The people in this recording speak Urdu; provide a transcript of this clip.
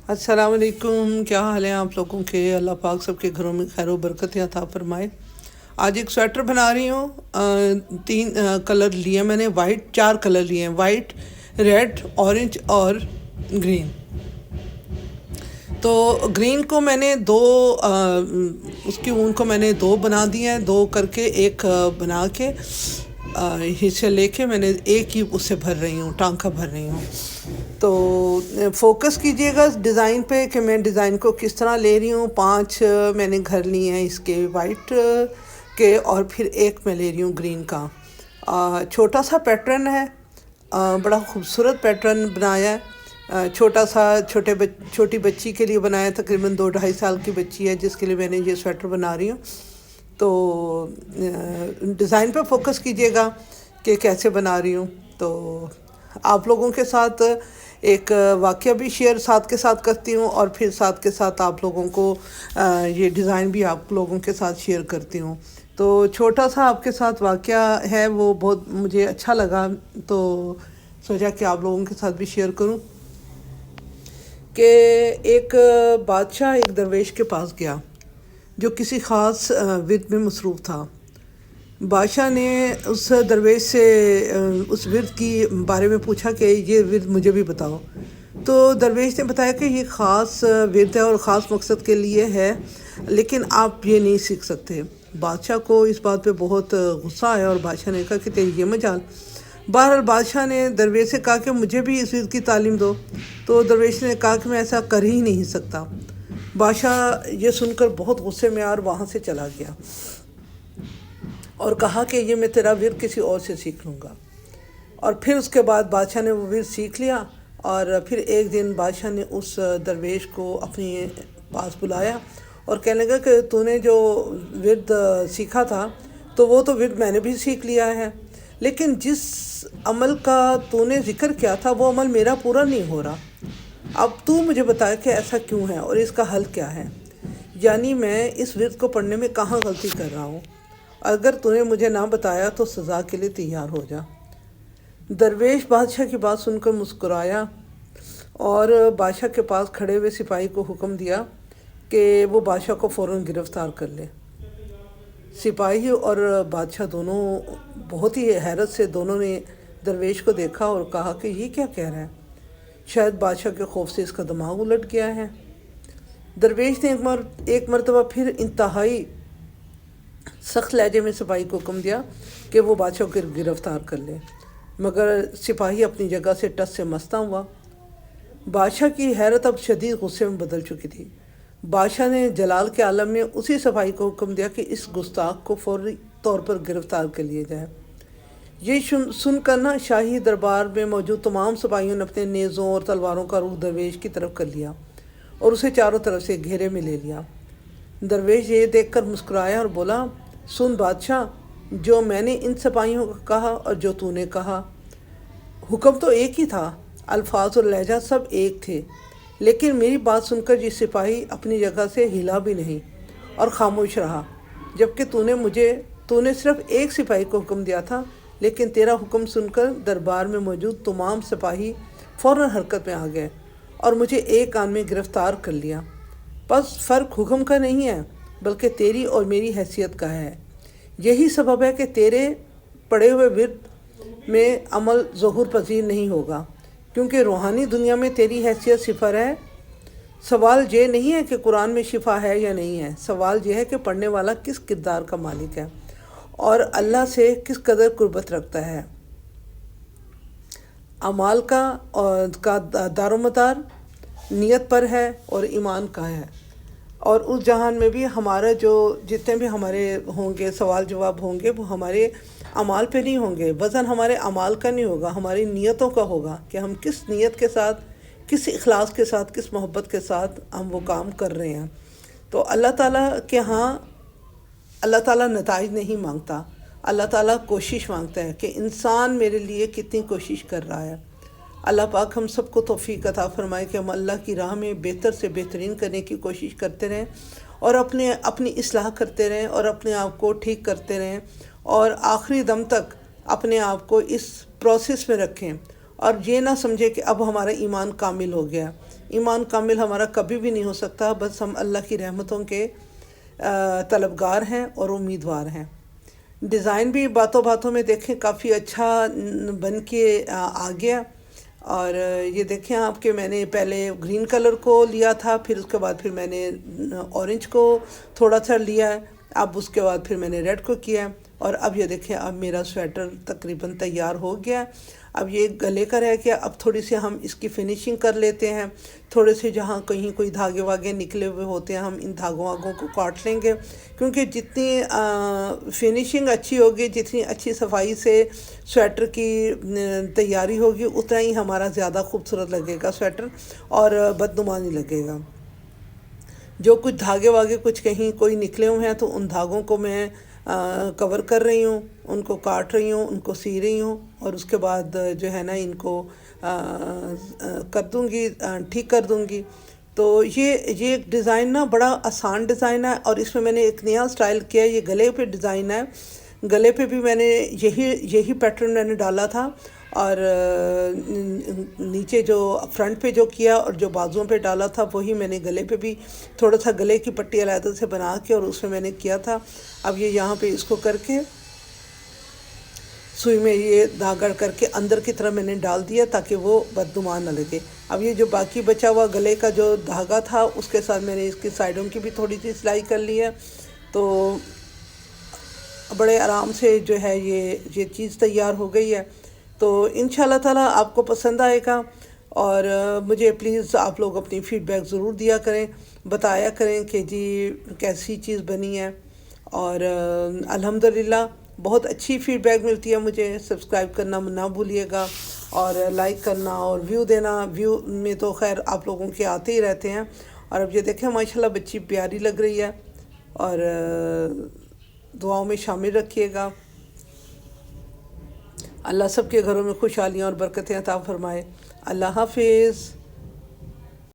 السلام علیکم، کیا حال ہیں آپ لوگوں کے؟ اللہ پاک سب کے گھروں میں خیر و برکت عطا فرمائے۔ آج ایک سویٹر بنا رہی ہوں۔ تین کلر لیے میں نے، چار کلر لیے ہیں، وائٹ، ریڈ، اورنج اور گرین۔ تو گرین کو میں نے اس کی اون کو میں نے دو بنا دی ہیں، دو کر کے ایک بنا کے حصے لے کے میں نے ایک ہی اس سے بھر رہی ہوں، ٹانکا بھر رہی ہوں۔ تو فوکس کیجئے گا ڈیزائن پہ کہ میں ڈیزائن کو کس طرح لے رہی ہوں۔ 5 میں نے گھر لیے ہیں اس کے وائٹ کے، اور پھر ایک میں لے رہی ہوں گرین کا۔ چھوٹا سا پیٹرن ہے، بڑا خوبصورت پیٹرن بنایا ہے۔ چھوٹی بچی کے لیے بنایا، تقریباً 2-2.5 سال کی بچی ہے جس کے لیے میں نے یہ سویٹر بنا رہی ہوں۔ تو ڈیزائن پہ فوکس کیجئے گا کہ کیسے بنا رہی ہوں۔ تو آپ لوگوں کے ساتھ ایک واقعہ بھی شیئر ساتھ کے ساتھ کرتی ہوں، اور پھر ساتھ کے ساتھ آپ لوگوں کو یہ ڈیزائن بھی آپ لوگوں کے ساتھ شیئر کرتی ہوں۔ تو چھوٹا سا آپ کے ساتھ واقعہ ہے، وہ بہت مجھے اچھا لگا، تو سوچا کہ آپ لوگوں کے ساتھ بھی شیئر کروں۔ کہ ایک بادشاہ ایک درویش کے پاس گیا جو کسی خاص ورد میں مصروف تھا۔ بادشاہ نے اس درویش سے اس ورد کی بارے میں پوچھا کہ یہ ورد مجھے بھی بتاؤ۔ تو درویش نے بتایا کہ یہ خاص ورد ہے اور خاص مقصد کے لیے ہے، لیکن آپ یہ نہیں سیکھ سکتے۔ بادشاہ کو اس بات پہ بہت غصہ آیا، اور بادشاہ نے کہا کہ تیری یہ مجال۔ بہرحال بادشاہ نے درویش سے کہا کہ مجھے بھی اس ورد کی تعلیم دو۔ تو درویش نے کہا کہ میں ایسا کر ہی نہیں سکتا۔ بادشاہ یہ سن کر بہت غصے میں اور وہاں سے چلا گیا، اور کہا کہ یہ میں تیرا ورد کسی اور سے سیکھ لوں گا۔ اور پھر اس کے بعد بادشاہ نے وہ ورد سیکھ لیا، اور پھر ایک دن بادشاہ نے اس درویش کو اپنے پاس بلایا اور کہنے لگا کہ تو نے جو ورد سیکھا تھا تو وہ تو ورد میں نے بھی سیکھ لیا ہے، لیکن جس عمل کا تو نے ذکر کیا تھا وہ عمل میرا پورا نہیں ہو رہا۔ اب تو مجھے بتا کہ ایسا کیوں ہے اور اس کا حل کیا ہے، یعنی میں اس ورد کو پڑھنے میں کہاں غلطی کر رہا ہوں۔ اگر تو نے مجھے نہ بتایا تو سزا کے لیے تیار ہو جا۔ درویش بادشاہ کی بات سن کر مسکرایا، اور بادشاہ کے پاس کھڑے ہوئے سپاہی کو حکم دیا کہ وہ بادشاہ کو فوراً گرفتار کر لے۔ سپاہی اور بادشاہ دونوں بہت ہی حیرت سے دونوں نے درویش کو دیکھا اور کہا کہ یہ کیا کہہ رہا ہے، شاید بادشاہ کے خوف سے اس کا دماغ الٹ گیا ہے۔ درویش نے ایک مرتبہ پھر انتہائی سخت لہجے میں سپاہی کو حکم دیا کہ وہ بادشاہ کو گرفتار کر لے، مگر سپاہی اپنی جگہ سے ٹس سے مستہ ہوا۔ بادشاہ کی حیرت اب شدید غصے میں بدل چکی تھی۔ بادشاہ نے جلال کے عالم میں اسی سپاہی کو حکم دیا کہ اس گستاخ کو فوری طور پر گرفتار کر لیا جائے۔ یہ سن کر شاہی دربار میں موجود تمام سپاہیوں نے اپنے نیزوں اور تلواروں کا رخ درویش کی طرف کر لیا اور اسے چاروں طرف سے گھیرے میں لے لیا۔ درویش یہ دیکھ کر مسکرایا اور بولا، سن بادشاہ، جو میں نے ان سپاہیوں کا کہا اور جو تو نے کہا، حکم تو ایک ہی تھا، الفاظ اور لہجہ سب ایک تھے، لیکن میری بات سن کر یہ سپاہی اپنی جگہ سے ہلا بھی نہیں اور خاموش رہا، جبکہ تو نے صرف ایک سپاہی کو حکم دیا تھا، لیکن تیرا حکم سن کر دربار میں موجود تمام سپاہی فوراً حرکت میں آ گئے اور مجھے ایک آن میں گرفتار کر لیا۔ بس فرق حکم کا نہیں ہے بلکہ تیری اور میری حیثیت کا ہے۔ یہی سبب ہے کہ تیرے پڑے ہوئے ورد میں عمل ظہور پذیر نہیں ہوگا، کیونکہ روحانی دنیا میں تیری حیثیت صفر ہے۔ سوال یہ نہیں ہے کہ قرآن میں شفا ہے یا نہیں ہے، سوال یہ ہے کہ پڑھنے والا کس کردار کا مالک ہے اور اللہ سے کس قدر قربت رکھتا ہے۔ اعمال کا دار و مدار نیت پر ہے اور ایمان کا ہے، اور اس جہان میں بھی ہمارا جتنے بھی ہمارے ہوں گے سوال جواب ہوں گے وہ ہمارے اعمال پہ نہیں ہوں گے، وزن ہمارے اعمال کا نہیں ہوگا، ہماری نیتوں کا ہوگا کہ ہم کس نیت کے ساتھ، کس اخلاص کے ساتھ، کس محبت کے ساتھ ہم وہ کام کر رہے ہیں۔ تو اللہ تعالیٰ کے ہاں اللہ تعالیٰ نتائج نہیں مانگتا، اللہ تعالیٰ کوشش مانگتا ہے کہ انسان میرے لیے کتنی کوشش کر رہا ہے۔ اللہ پاک ہم سب کو توفیق عطا فرمائے کہ ہم اللہ کی راہ میں بہتر سے بہترین کرنے کی کوشش کرتے رہیں، اور اپنی اصلاح کرتے رہیں، اور اپنے آپ کو ٹھیک کرتے رہیں، اور آخری دم تک اپنے آپ کو اس پروسیس میں رکھیں، اور یہ نہ سمجھیں کہ اب ہمارا ایمان کامل ہو گیا، ایمان کامل ہمارا کبھی بھی نہیں ہو سکتا، بس ہم اللہ کی رحمتوں کے طلبگار ہیں اور امیدوار ہیں۔ ڈیزائن بھی باتوں باتوں میں دیکھیں کافی اچھا بن کے آ گیا، اور یہ دیکھیں آپ کہ میں نے پہلے گرین کلر کو لیا تھا، پھر اس کے بعد پھر میں نے اورنج کو تھوڑا سا لیا ہے، اب اس کے بعد پھر میں نے ریڈ کو کیا ہے، اور اب یہ دیکھیں اب میرا سویٹر تقریباً تیار ہو گیا۔ اب یہ گلے کا رہ گیا، اب تھوڑی سی ہم اس کی فنیشنگ کر لیتے ہیں، تھوڑے سے جہاں کہیں کوئی دھاگے واگے نکلے ہوئے ہوتے ہیں ہم ان دھاگوں واگوں کو کاٹ لیں گے، کیونکہ جتنی فنیشنگ اچھی ہوگی، جتنی اچھی صفائی سے سویٹر کی تیاری ہوگی، اتنا ہی ہمارا زیادہ خوبصورت لگے گا سویٹر، اور بدنما نہیں لگے گا۔ جو کچھ دھاگے واگے کچھ کہیں کوئی نکلے ہوئے ہیں تو ان دھاگوں کو میں کور کر رہی ہوں، ان کو کاٹ رہی ہوں، ان کو سی رہی ہوں، اور اس کے بعد جو ہے نا ان کو کر دوں گی، ٹھیک کر دوں گی۔ تو یہ ایک ڈیزائن نا بڑا آسان ڈیزائن ہے، اور اس میں میں نے ایک نیا سٹائل کیا ہے، یہ گلے پہ ڈیزائن ہے، گلے پہ بھی میں نے یہی پیٹرن میں نے ڈالا تھا، اور نیچے جو فرنٹ پہ جو کیا اور جو بازوؤں پہ ڈالا تھا وہی میں نے گلے پہ بھی تھوڑا سا گلے کی پٹی علیحدہ سے بنا کے اور اس میں نے کیا تھا۔ اب یہ یہاں پہ اس کو کر کے سوئی میں یہ دھاگا کر کے اندر کی طرف میں نے ڈال دیا تاکہ وہ بدنما نہ لگے۔ اب یہ جو باقی بچا ہوا گلے کا جو دھاگا تھا اس کے ساتھ میں نے اس کی سائڈوں کی بھی تھوڑی سی سلائی کر لی ہے، تو بڑے آرام سے جو ہے یہ چیز تیار ہو گئی ہے۔ تو انشاءاللہ تعالیٰ آپ کو پسند آئے گا، اور مجھے پلیز آپ لوگ اپنی فیڈ بیک ضرور دیا کریں، بتایا کریں کہ جی کیسی چیز بنی ہے، اور الحمدللہ بہت اچھی فیڈ بیک ملتی ہے مجھے۔ سبسکرائب کرنا نہ بھولیے گا، اور لائک کرنا اور ویو دینا، ویو میں تو خیر آپ لوگوں کے آتے ہی رہتے ہیں۔ اور اب یہ دیکھیں ماشاءاللہ بچی پیاری لگ رہی ہے، اور دعاؤں میں شامل رکھیے گا۔ اللہ سب کے گھروں میں خوشحالیاں اور برکتیں عطا فرمائے۔ اللہ حافظ۔